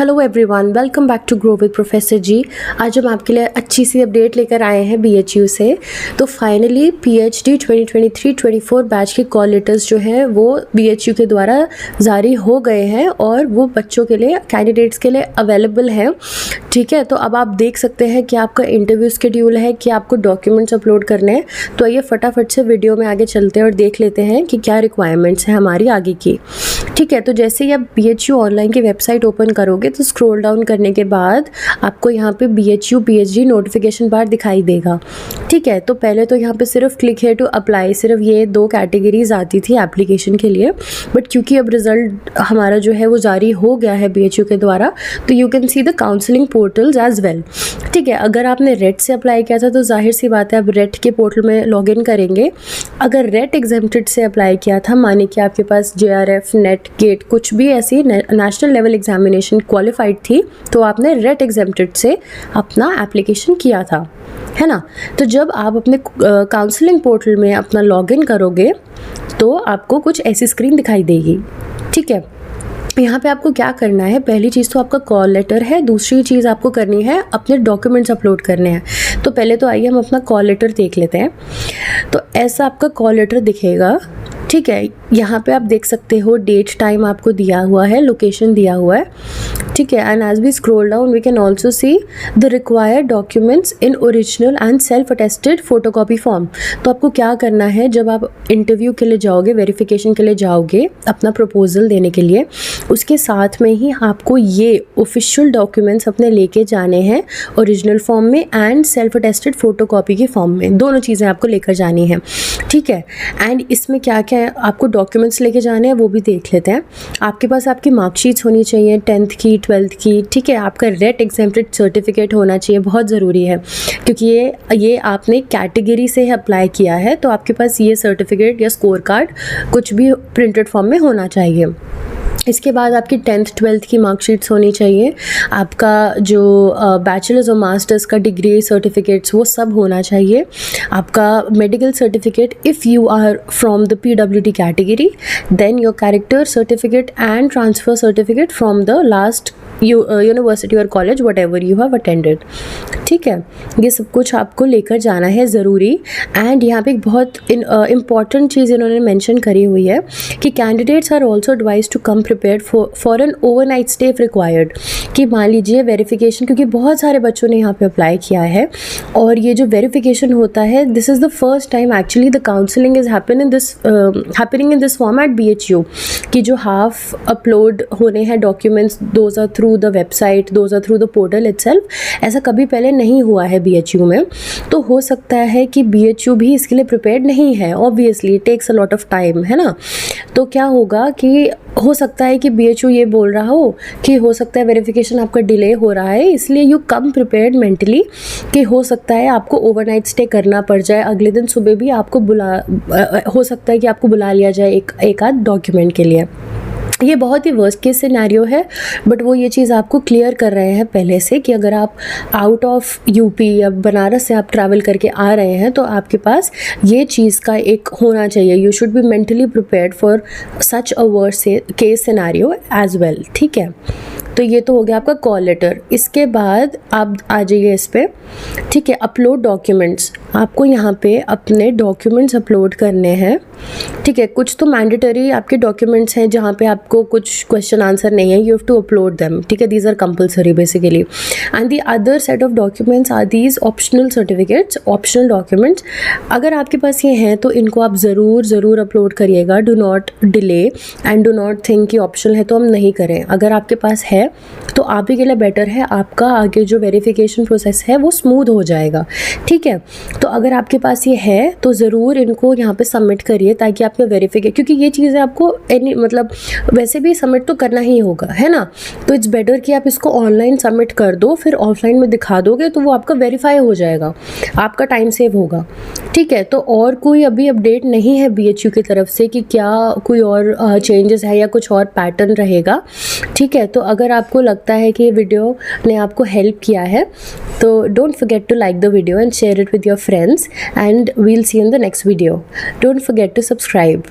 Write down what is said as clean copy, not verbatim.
Hello everyone, welcome back to grow with professor ji. आज हम आपके लिए अच्छी सी अपडेट लेकर आए हैं बीएचयू से। तो फाइनली पीएचडी 2023-24 बैच के कॉल लेटर्स जो हैं वो बीएचयू के द्वारा जारी हो गए हैं और वो बच्चों के लिए, कैंडिडेट्स के लिए अवेलेबल हैं। ठीक है, तो अब आप देख सकते हैं कि आपका इंटरव्यू स्केड्यूल है, कि आपको डॉक्यूमेंट्स अपलोड करने हैं। तो आइए फटाफट से वीडियो में आगे चलते हैं और देख लेते हैं कि क्या रिक्वायरमेंट्स हैं हमारी आगे की। ठीक है, तो जैसे ही आप बीएचयू ऑनलाइन की वेबसाइट ओपन करोगे तो स्क्रॉल डाउन करने के बाद आपको यहाँ पे बीएचयू पीएचडी नोटिफिकेशन बार दिखाई देगा। ठीक है, तो पहले तो यहाँ पे सिर्फ क्लिक है टू अप्लाई, सिर्फ ये 2 कैटेगरीज आती थी एप्लीकेशन के लिए। बट क्योंकि अब रिजल्ट हमारा जो है वो जारी हो गया है बीएचयू के द्वारा, तो you can see the counselling portals as well. ठीक है, अगर आपने रेट से अप्लाई किया था तो जाहिर सी बात है आप रेट के पोर्टल में लॉग इन करेंगे। अगर रेट एग्जेम्प्टेड से अप्लाई किया था, माने कि आपके पास जेआरएफ, नेट, गेट कुछ भी ऐसी नेशनल लेवल एग्जामिनेशन क्वालिफाइड थी, तो आपने रेट एग्जेम्प्टेड से अपना एप्लीकेशन किया था, है ना। तो जब आप अपने काउंसलिंग पोर्टल में अपना लॉगिन करोगे तो आपको कुछ ऐसी स्क्रीन दिखाई देगी। ठीक है, यहाँ पे आपको क्या करना है, पहली चीज़ तो आपका कॉल लेटर है, दूसरी चीज़ आपको करनी है अपने डॉक्यूमेंट्स अपलोड करने हैं। तो पहले तो आइए हम अपना कॉल लेटर देख लेते हैं। तो ऐसा आपका कॉल लेटर दिखेगा। ठीक है, यहाँ पे आप देख सकते हो डेट टाइम आपको दिया हुआ है, लोकेशन दिया हुआ है। ठीक है, and as we scroll down we can also see the required documents in original and self attested photocopy form. तो आपको क्या करना है, जब आप इंटरव्यू के लिए जाओगे, वेरिफिकेशन के लिए जाओगे अपना प्रपोजल देने के लिए, उसके साथ में ही आपको ये ऑफिशियल डॉक्यूमेंट्स अपने लेके जाने हैं, ओरिजिनल फॉर्म में एंड सेल्फ अटेस्टेड फोटोकॉपी के फॉर्म में। दोनों चीज़ें आपको लेकर जानी है। ठीक है, एंड इसमें क्या क्या आपको डॉक्यूमेंट्स लेके जाने हैं वो भी देख लेते हैं। आपके पास आपकी मार्कशीट्स होनी चाहिए 10th की, 12th की। ठीक है, आपका रेट एग्जेम्प्टेड सर्टिफिकेट होना चाहिए, बहुत ज़रूरी है, क्योंकि ये आपने कैटेगरी से अप्लाई किया है, तो आपके पास ये सर्टिफिकेट या स्कोर कार्ड कुछ भी प्रिंटेड फॉर्म में होना चाहिए। इसके बाद आपकी 10th 12th की मार्कशीट्स होनी चाहिए, आपका जो बैचलर्स और मास्टर्स का डिग्री सर्टिफिकेट्स वो सब होना चाहिए, आपका medical certificate if you are from the PWD category, then your character certificate and transfer certificate from the last university और college whatever you have attended. ठीक है, ये सब कुछ आपको लेकर जाना है ज़रूरी। एंड यहाँ पे एक बहुत इम्पॉर्टेंट चीज़ इन्होंने मेंशन करी हुई है कि candidates are also advise to come prepared for an overnight stay if required. कि मान लीजिए वेरिफिकेशन, क्योंकि बहुत सारे बच्चों ने यहाँ पे अप्लाई किया है और ये जो वेरिफिकेशन होता है, this is the first time actually the counselling is happening in this format BHU, कि जो हाफ अपलोड होने हैं documents, those are through the website, those are through the portal itself. ऐसा कभी पहले नहीं हुआ है बीएचयू में। तो हो सकता है कि बीएचयू भी इसके लिए प्रिपेयर्ड नहीं है, obviously it takes a lot of time, है ना। तो क्या होगा कि हो सकता है कि बीएचयू ये बोल रहा हो कि हो सकता है वेरिफिकेशन आपका डिले हो रहा है, इसलिए यू कम प्रिपेयर्ड मेंटली, कि हो सकता है आपको ओवरनाइट स्टे करना पड़ जाए, अगले दिन सुबह भी आपको हो सकता है कि आपको बुला लिया जाए एक आध डॉक्यूमेंट के लिए। ये बहुत ही वर्स्ट केस सिनेरियो है, बट वो ये चीज़ आपको क्लियर कर रहे हैं पहले से कि अगर आप आउट ऑफ यूपी या बनारस से आप ट्रैवल करके आ रहे हैं तो आपके पास ये चीज़ का एक होना चाहिए। You should be mentally prepared for such a worst case scenario as well. ठीक है, तो ये तो हो गया आपका कॉल लेटर। इसके बाद आप आ जाइए इस पर। ठीक है, अपलोड डॉक्यूमेंट्स। आपको यहाँ पे अपने डॉक्यूमेंट्स अपलोड करने हैं। ठीक है, कुछ तो मैंडेटरी आपके डॉक्यूमेंट्स हैं जहाँ पे आपको कुछ क्वेश्चन आंसर नहीं है, you have to upload them. ठीक है, these are compulsory basically, and the other set of documents are these optional certificates, optional documents. अगर आपके पास ये हैं तो इनको आप ज़रूर अपलोड करिएगा। Do not delay and do not think कि ऑप्शनल है तो हम नहीं करें। अगर आपके पास है तो आप ही के लिए बेटर है, आपका आगे जो वेरिफिकेशन प्रोसेस है वो स्मूथ हो जाएगा। ठीक है, तो अगर आपके पास ये है तो ज़रूर इनको यहाँ पे सबमिट करिए, ताकि आपका वेरिफिकेशन, क्योंकि ये चीज़ें आपको मतलब वैसे भी सबमिट तो करना ही होगा, है ना। तो इट्स बेटर कि आप इसको ऑनलाइन सबमिट कर दो, फिर ऑफलाइन में दिखा दोगे तो वो आपका वेरीफाई हो जाएगा, आपका टाइम सेव होगा। ठीक है, तो और कोई अभी अपडेट नहीं है बीएचयू की तरफ से कि क्या कोई और चेंजेस है या कुछ और पैटर्न रहेगा। ठीक है, तो अगर आपको लगता है कि ये वीडियो ने आपको हेल्प किया है तो don't forget to like the video and share it with your friends, and we'll see in the next video. Don't forget to subscribe.